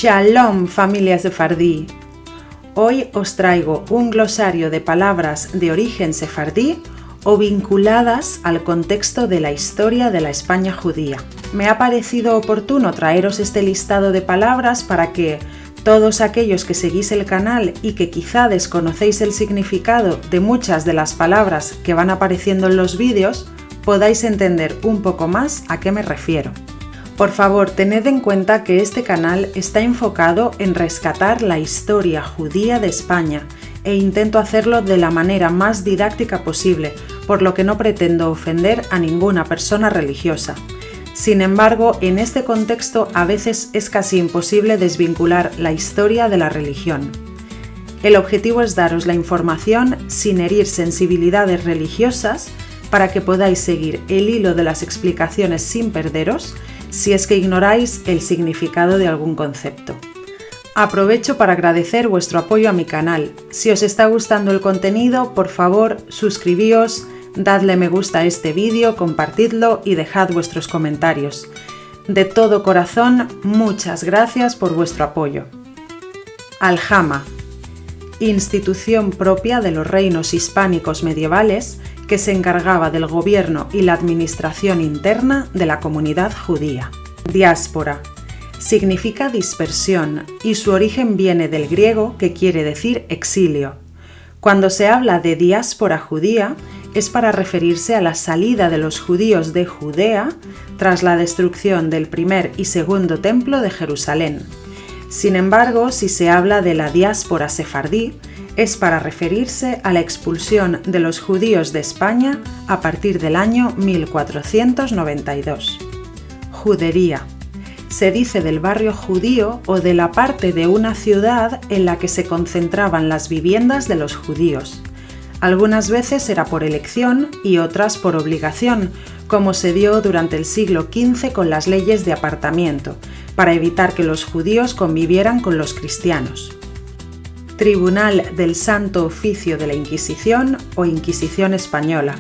Shalom, familia sefardí. Hoy os traigo un glosario de palabras de origen sefardí o vinculadas al contexto de la historia de la España judía. Me ha parecido oportuno traeros este listado de palabras para que todos aquellos que seguís el canal y que quizá desconocéis el significado de muchas de las palabras que van apareciendo en los vídeos, podáis entender un poco más a qué me refiero. Por favor, tened en cuenta que este canal está enfocado en rescatar la historia judía de España e intento hacerlo de la manera más didáctica posible, por lo que no pretendo ofender a ninguna persona religiosa. Sin embargo, en este contexto a veces es casi imposible desvincular la historia de la religión. El objetivo es daros la información sin herir sensibilidades religiosas para que podáis seguir el hilo de las explicaciones sin perderos si es que ignoráis el significado de algún concepto. Aprovecho para agradecer vuestro apoyo a mi canal. Si os está gustando el contenido, por favor, suscribíos, dadle me gusta a este vídeo, compartidlo y dejad vuestros comentarios. De todo corazón, muchas gracias por vuestro apoyo. Aljama, institución propia de los reinos hispánicos medievales que se encargaba del gobierno y la administración interna de la comunidad judía. Diáspora. Significa dispersión y su origen viene del griego que quiere decir exilio. Cuando se habla de diáspora judía es para referirse a la salida de los judíos de Judea tras la destrucción del primer y segundo templo de Jerusalén. Sin embargo, si se habla de la diáspora sefardí, es para referirse a la expulsión de los judíos de España a partir del año 1492. Judería. Se dice del barrio judío o de la parte de una ciudad en la que se concentraban las viviendas de los judíos. Algunas veces era por elección y otras por obligación, como se dio durante el siglo XV con las leyes de apartamiento, para evitar que los judíos convivieran con los cristianos. Tribunal del Santo Oficio de la Inquisición o Inquisición Española.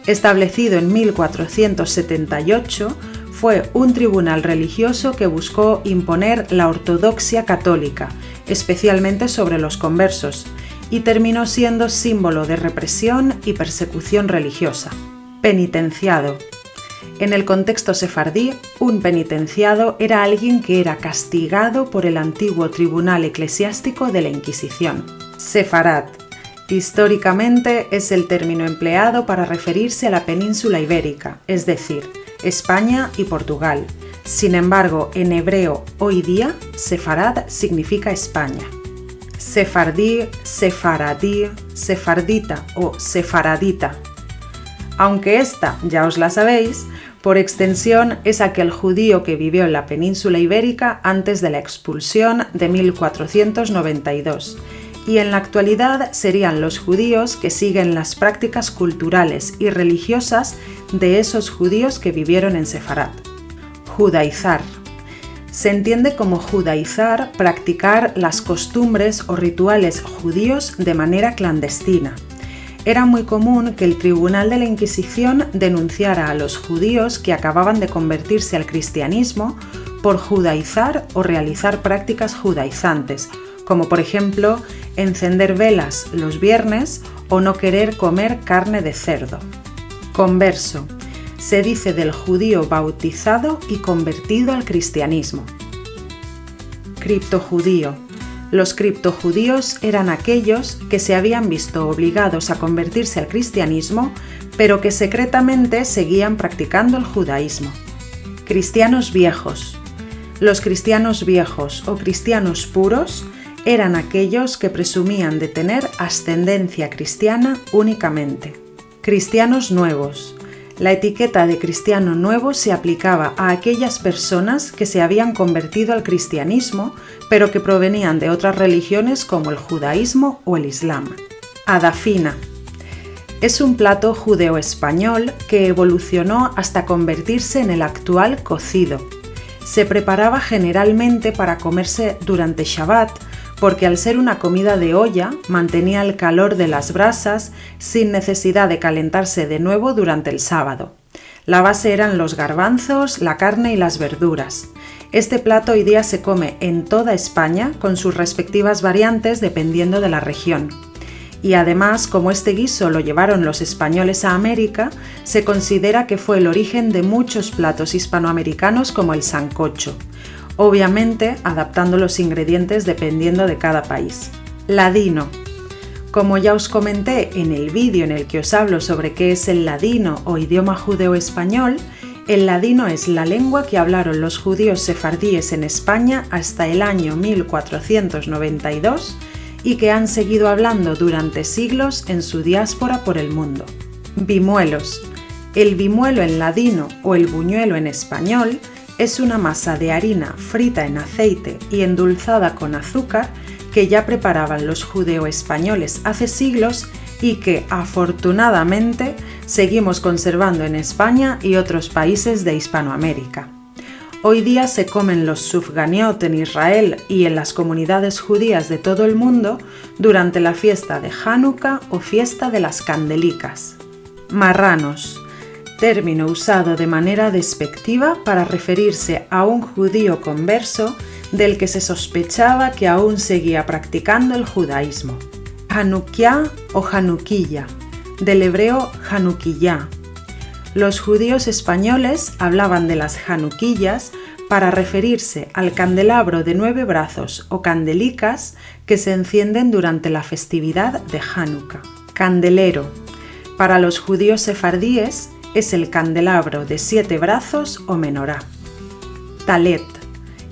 Establecido en 1478, fue un tribunal religioso que buscó imponer la ortodoxia católica, especialmente sobre los conversos, y terminó siendo símbolo de represión y persecución religiosa. Penitenciado. En el contexto sefardí, un penitenciado era alguien que era castigado por el antiguo tribunal eclesiástico de la Inquisición. Sefarad. Históricamente es el término empleado para referirse a la península ibérica, es decir, España y Portugal. Sin embargo, en hebreo hoy día, sefarad significa España. Sefardí, sefaradí, sefardita o sefaradita. Aunque esta ya os la sabéis, por extensión es aquel judío que vivió en la península ibérica antes de la expulsión de 1492, y en la actualidad serían los judíos que siguen las prácticas culturales y religiosas de esos judíos que vivieron en Sefarad. Judaizar. Se entiende como judaizar practicar las costumbres o rituales judíos de manera clandestina. Era muy común que el Tribunal de la Inquisición denunciara a los judíos que acababan de convertirse al cristianismo por judaizar o realizar prácticas judaizantes, como por ejemplo encender velas los viernes o no querer comer carne de cerdo. Converso. Se dice del judío bautizado y convertido al cristianismo. Criptojudío. Los criptojudíos eran aquellos que se habían visto obligados a convertirse al cristianismo, pero que secretamente seguían practicando el judaísmo. Cristianos viejos. Los cristianos viejos o cristianos puros eran aquellos que presumían de tener ascendencia cristiana únicamente. Cristianos nuevos. La etiqueta de cristiano nuevo se aplicaba a aquellas personas que se habían convertido al cristianismo, pero que provenían de otras religiones como el judaísmo o el islam. Adafina. Es un plato judeo-español que evolucionó hasta convertirse en el actual cocido. Se preparaba generalmente para comerse durante Shabbat, porque al ser una comida de olla mantenía el calor de las brasas sin necesidad de calentarse de nuevo durante el sábado. La base eran los garbanzos, la carne y las verduras. Este plato hoy día se come en toda España con sus respectivas variantes dependiendo de la región. Y además, como este guiso lo llevaron los españoles a América, se considera que fue el origen de muchos platos hispanoamericanos como el sancocho, obviamente adaptando los ingredientes dependiendo de cada país. Ladino. Como ya os comenté en el vídeo en el que os hablo sobre qué es el ladino o idioma judeo-español, el ladino es la lengua que hablaron los judíos sefardíes en España hasta el año 1492 y que han seguido hablando durante siglos en su diáspora por el mundo. Bimuelos. El bimuelo en ladino o el buñuelo en español es una masa de harina frita en aceite y endulzada con azúcar que ya preparaban los judeo-españoles hace siglos y que, afortunadamente, seguimos conservando en España y otros países de Hispanoamérica. Hoy día se comen los sufganiot en Israel y en las comunidades judías de todo el mundo durante la fiesta de Hanukkah o fiesta de las Candelicas. Marranos. Término usado de manera despectiva para referirse a un judío converso del que se sospechaba que aún seguía practicando el judaísmo. Hanukkah o Hanukkiyya, del hebreo Hanukkiyá. Los judíos españoles hablaban de las Hanukkiyas para referirse al candelabro de 9 brazos o candelicas que se encienden durante la festividad de Hanukkah. Candelero. Para los judíos sefardíes es el candelabro de 7 brazos o menorá. Talet.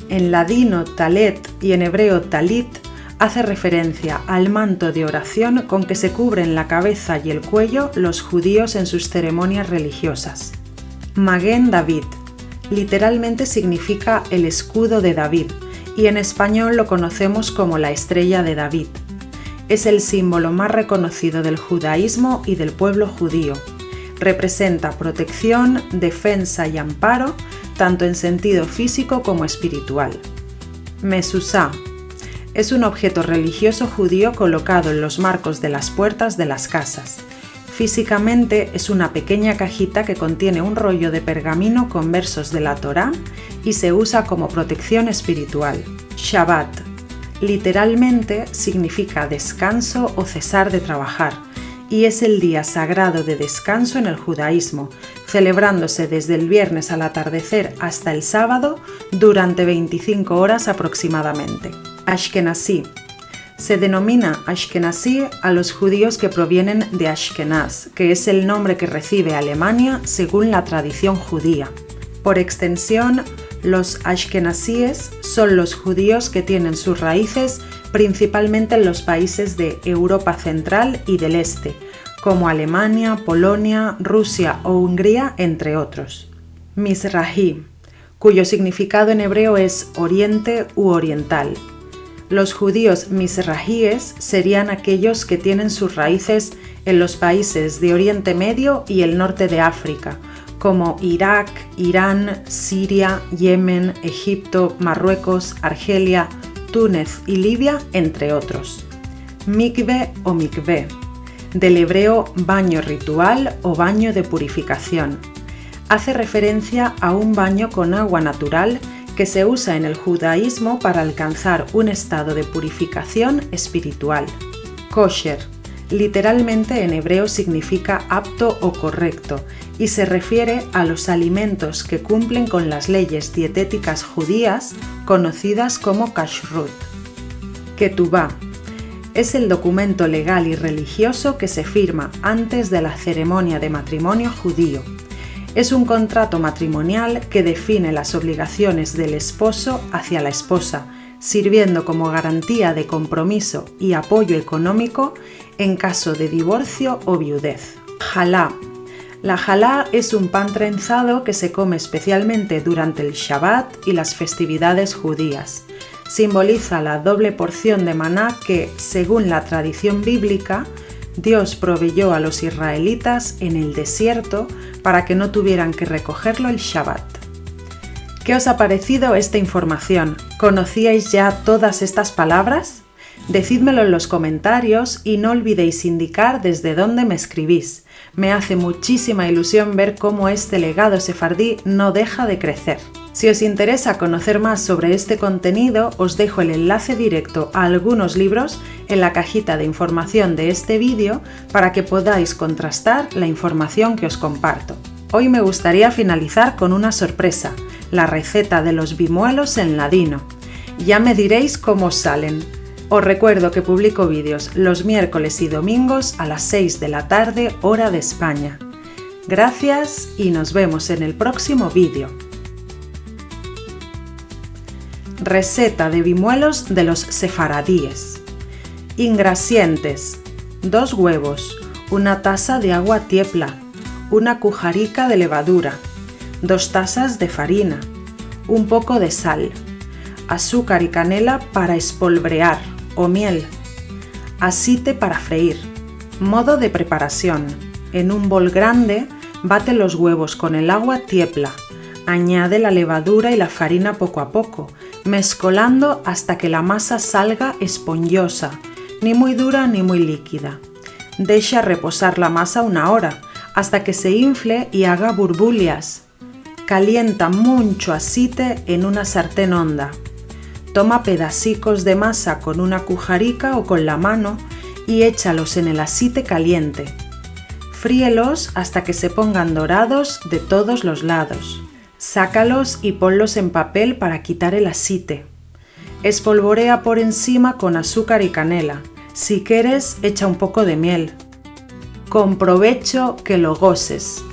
En ladino talet y en hebreo talit hace referencia al manto de oración con que se cubren la cabeza y el cuello los judíos en sus ceremonias religiosas. Maguen David. Literalmente significa el escudo de David y en español lo conocemos como la estrella de David. Es el símbolo más reconocido del judaísmo y del pueblo judío. Representa protección, defensa y amparo, tanto en sentido físico como espiritual. Mesuzá. Es un objeto religioso judío colocado en los marcos de las puertas de las casas. Físicamente es una pequeña cajita que contiene un rollo de pergamino con versos de la Torá y se usa como protección espiritual. Shabbat. Literalmente significa descanso o cesar de trabajar, y es el día sagrado de descanso en el judaísmo, celebrándose desde el viernes al atardecer hasta el sábado durante 25 horas aproximadamente. Ashkenazí. Se denomina Ashkenazí a los judíos que provienen de Ashkenaz, que es el nombre que recibe Alemania según la tradición judía. Por extensión, los ashkenazíes son los judíos que tienen sus raíces principalmente en los países de Europa Central y del Este, como Alemania, Polonia, Rusia o Hungría, entre otros. Mizrahi, cuyo significado en hebreo es oriente u oriental. Los judíos mizrahíes serían aquellos que tienen sus raíces en los países de Oriente Medio y el norte de África, como Irak, Irán, Siria, Yemen, Egipto, Marruecos, Argelia, Túnez y Libia, entre otros. Mikve o mikvé, del hebreo baño ritual o baño de purificación. Hace referencia a un baño con agua natural que se usa en el judaísmo para alcanzar un estado de purificación espiritual. Kosher, literalmente en hebreo significa apto o correcto y se refiere a los alimentos que cumplen con las leyes dietéticas judías conocidas como kashrut. Ketubá, es el documento legal y religioso que se firma antes de la ceremonia de matrimonio judío. Es un contrato matrimonial que define las obligaciones del esposo hacia la esposa, sirviendo como garantía de compromiso y apoyo económico en caso de divorcio o viudez. Jalá. La jalá es un pan trenzado que se come especialmente durante el Shabbat y las festividades judías. Simboliza la doble porción de maná que, según la tradición bíblica, Dios proveyó a los israelitas en el desierto para que no tuvieran que recogerlo el Shabbat. ¿Qué os ha parecido esta información? ¿Conocíais ya todas estas palabras? Decídmelo en los comentarios y no olvidéis indicar desde dónde me escribís. Me hace muchísima ilusión ver cómo este legado sefardí no deja de crecer. Si os interesa conocer más sobre este contenido, os dejo el enlace directo a algunos libros en la cajita de información de este vídeo para que podáis contrastar la información que os comparto. Hoy me gustaría finalizar con una sorpresa, la receta de los bimuelos en ladino. Ya me diréis cómo salen. Os recuerdo que publico vídeos los miércoles y domingos a las 6 de la tarde, hora de España. Gracias y nos vemos en el próximo vídeo. Receta de bimuelos de los sefaradíes. Ingredientes: 2 huevos, 1 taza de agua tiepla, 1 cucharica de levadura, 2 tazas de farina, un poco de sal, azúcar y canela para espolvorear o miel, aceite para freír. Modo de preparación: en un bol grande bate los huevos con el agua tiepla, añade la levadura y la farina poco a poco, mezcolando hasta que la masa salga esponjosa, ni muy dura ni muy líquida. Deja reposar la masa 1 hora, hasta que se infle y haga burbujas. Calienta mucho aceite en una sartén honda. Toma pedacicos de masa con una cucharica o con la mano y échalos en el aceite caliente. Fríelos hasta que se pongan dorados de todos los lados. Sácalos y ponlos en papel para quitar el aceite. Espolvorea por encima con azúcar y canela. Si quieres, echa un poco de miel. Con provecho, que lo goces.